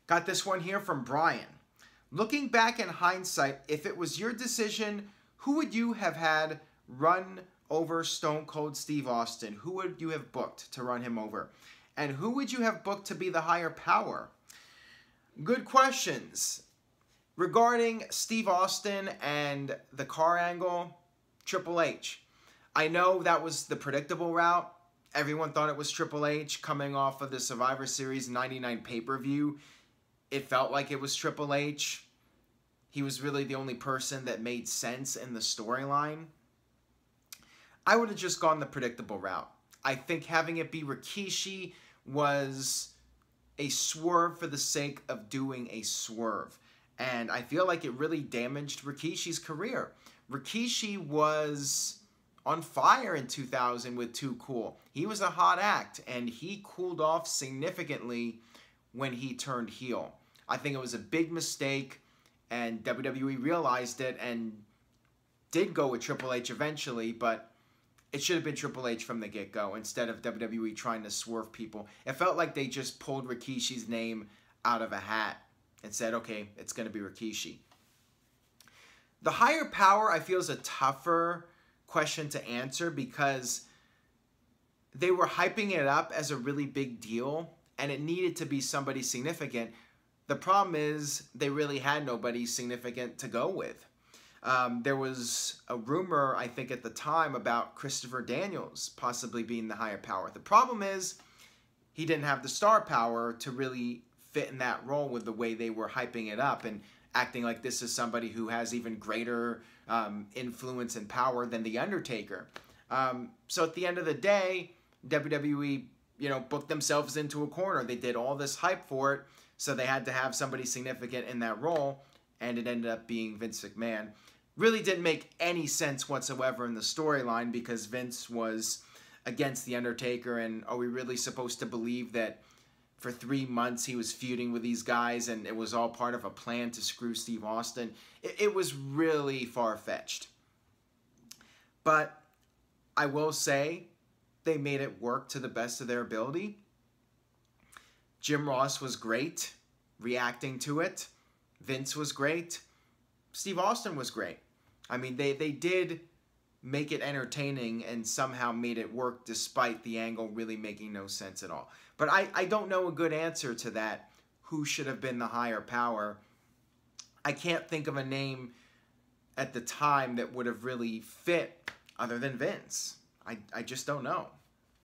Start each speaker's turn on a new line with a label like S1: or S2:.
S1: Got this one here from Brian. Looking back in hindsight, if it was your decision, who would you have had run over Stone Cold Steve Austin? Who would you have booked to run him over? And who would you have booked to be the higher power? Good questions. Regarding Steve Austin and the car angle, Triple H. I know that was the predictable route. Everyone thought it was Triple H coming off of the Survivor Series 99 pay-per-view. It felt like it was Triple H. He was really the only person that made sense in the storyline. I would have just gone the predictable route. I think having it be Rikishi was a swerve for the sake of doing a swerve. And I feel like it really damaged Rikishi's career. Rikishi was on fire in 2000 with Too Cool. He was a hot act, and he cooled off significantly when he turned heel. I think it was a big mistake, and WWE realized it and did go with Triple H eventually, but it should have been Triple H from the get-go instead of WWE trying to swerve people. It felt like they just pulled Rikishi's name out of a hat and said, okay, it's going to be Rikishi. The higher power, I feel, is a tougher question to answer because they were hyping it up as a really big deal and it needed to be somebody significant. The problem is they really had nobody significant to go with. There was a rumor, I think at the time, about Christopher Daniels possibly being the higher power. The problem is he didn't have the star power to really fit in that role with the way they were hyping it up and acting like this is somebody who has even greater influence and power than The Undertaker. So at the end of the day, WWE, booked themselves into a corner. They did all this hype for it, so they had to have somebody significant in that role, and it ended up being Vince McMahon. Really didn't make any sense whatsoever in the storyline because Vince was against The Undertaker, and are we really supposed to believe that for 3 months he was feuding with these guys and it was all part of a plan to screw Steve Austin? It was really far-fetched. But I will say they made it work to the best of their ability. Jim Ross was great reacting to it. Vince was great. Steve Austin was great. I mean, they did make it entertaining and somehow made it work despite the angle really making no sense at all. But I don't know a good answer to that. Who should have been the higher power? I can't think of a name at the time that would have really fit other than Vince. I just don't know.